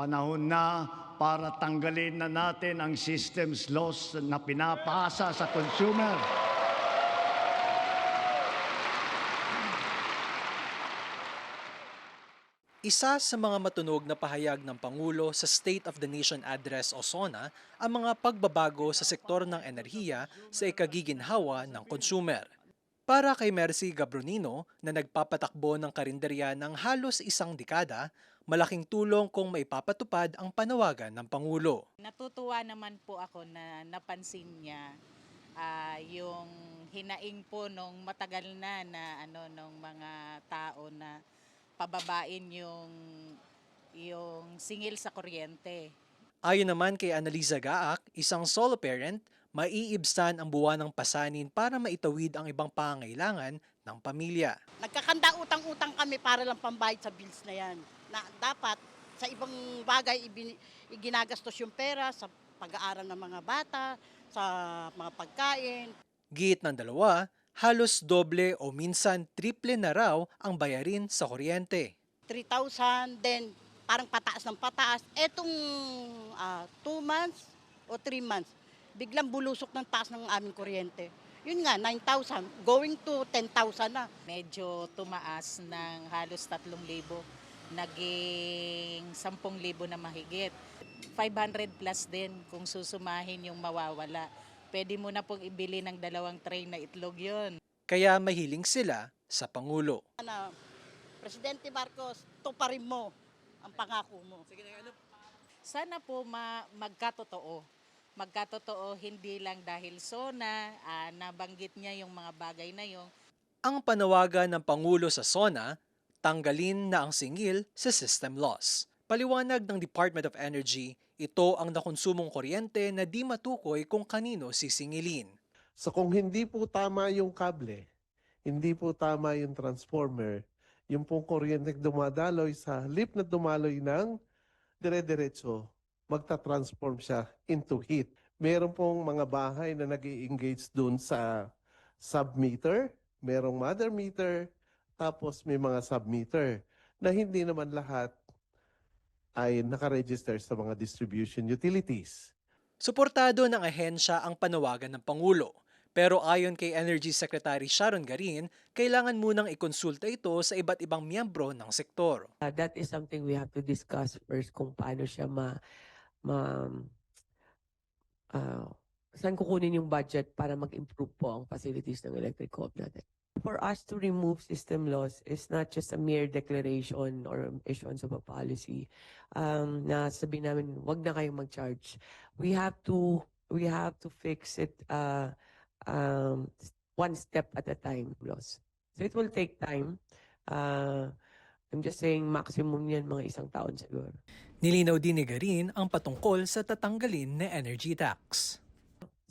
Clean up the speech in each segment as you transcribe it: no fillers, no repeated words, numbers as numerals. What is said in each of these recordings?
Panahon na para tanggalin na natin ang systems loss na pinapasa sa consumer. Isa sa mga matunog na pahayag ng Pangulo sa State of the Nation Address o SONA ang mga pagbabago sa sektor ng enerhiya sa ikagiginhawa ng consumer. Para kay Mercy Gabronino na nagpapatakbo ng karinderya ng halos isang dekada, malaking tulong kung maipapatupad ang panawagan ng Pangulo. Natutuwa naman po ako na napansin niya yung hinaing po nung matagal na nung mga tao na pababain yung singil sa kuryente. Ayon naman kay Annalisa Gaak, isang solo parent, maiibsan ang buwan ng pasanin para maitawid ang ibang pangangailangan ng pamilya. Nagkakanda utang-utang kami para lang pambayad sa bills na yan. Na dapat sa ibang bagay ginagastos yung pera sa pag-aaral ng mga bata, sa mga pagkain. Giit ng dalawa, halos doble o minsan triple na raw ang bayarin sa kuryente. 3,000, then parang pataas ng pataas. Etong 2 months o 3 months, biglang bulusok ng taas ng aming kuryente. Yun nga, 9,000, going to 10,000 na. Medyo tumaas ng halos 3,000, naging 10,000 na mahigit. 500 plus din kung susumahin yung mawawala. Pwede mo na pong ibili ng 2 tray na itlog yon. Kaya mahiling sila sa Pangulo. Presidente Marcos, tuparin mo ang pangako mo. Sana po magkatotoo. Magkatotoo hindi lang dahil SONA, nabanggit niya yung mga bagay na yung Ang panawagan ng Pangulo sa SONA, tanggalin na ang singil sa system loss. Paliwanag ng Department of Energy, ito ang nakonsumong kuryente na di matukoy kung kanino sisingilin. So kung hindi po tama yung kable, hindi po tama yung transformer, yung pong kuryente dumadaloy sa halip na dumaloy ng dire-diretso, magta-transform siya into heat. Meron pong mga bahay na nag-i-engage dun sa submeter, merong mother meter, tapos may mga submeter na hindi naman lahat ay nakaregister sa mga distribution utilities. Suportado ng ahensya ang panawagan ng Pangulo. Pero ayon kay Energy Secretary Sharon Garin, kailangan munang ikonsulta ito sa iba't ibang miyembro ng sektor. That is something we have to discuss first kung paano siya saan kukunin yung budget para mag-improve po ang facilities ng electric co-op natin. For us to remove system loss is not just a mere declaration or issuance of a policy na sabihin namin, wag na kayong mag-charge. We have to fix it one step at a time loss. So it will take time. I'm just saying maximum yan mga 1 taon siguro. Nilinaw din ni Garin ang patungkol sa tatanggalin na energy tax.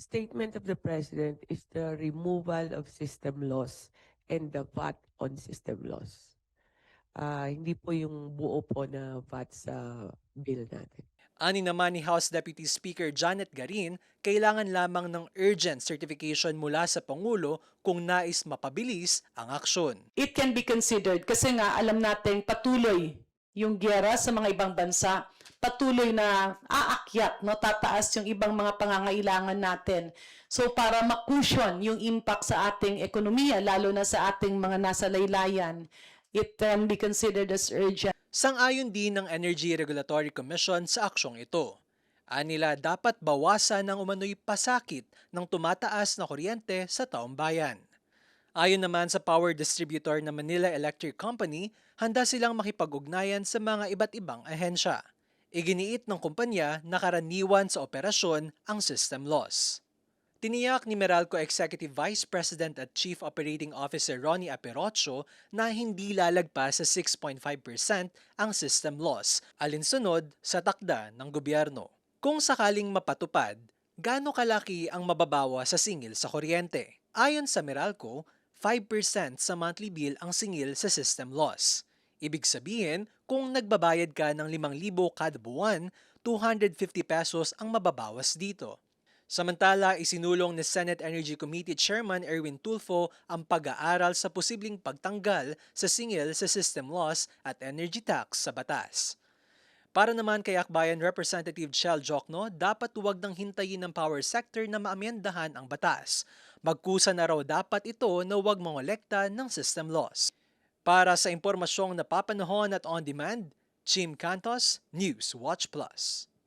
Statement of the President is the removal of system loss and the VAT on system loss. Hindi po yung buo po na VAT sa bill natin. Ani naman ni House Deputy Speaker Janet Garin, kailangan lamang ng urgent certification mula sa Pangulo kung nais mapabilis ang aksyon. It can be considered kasi nga alam natin patuloy yung giyera sa mga ibang bansa, patuloy na aakyat, no, tataas yung ibang mga pangangailangan natin. So para makusyon yung impact sa ating ekonomiya, lalo na sa ating mga nasa laylayan, it can be considered as urgent. Sang-ayon din ng Energy Regulatory Commission sa aksyong ito. Anila dapat bawasan ng umano'y pasakit ng tumataas na kuryente sa taong bayan. Ayon naman sa power distributor na Manila Electric Company, handa silang makipag-ugnayan sa mga iba't ibang ahensya. Iginiit ng kumpanya na karaniwan sa operasyon ang system loss. Tiniyak ni Meralco Executive Vice President at Chief Operating Officer Ronnie Aperocho na hindi lalagpas sa 6.5% ang system loss, alinsunod sa takda ng gobyerno. Kung sakaling mapatupad, gaano kalaki ang mababawa sa singil sa kuryente? Ayon sa Meralco, 5% sa monthly bill ang singil sa system loss. Ibig sabihin, kung nagbabayad ka ng 5,000 kada buwan, 250 pesos ang mababawas dito. Samantala, isinulong ni Senate Energy Committee Chairman Erwin Tulfo ang pag-aaral sa posibleng pagtanggal sa singil sa system loss at energy tax sa batas. Para naman kay Akbayan Representative Chel Jokno, dapat huwag nang hintayin ng power sector na maamyendahan ang batas. Magkusa na raw dapat ito na huwag mangolekta ng system loss. Para sa impormasyong napapanahon at on-demand, Jim Cantos, News Watch Plus.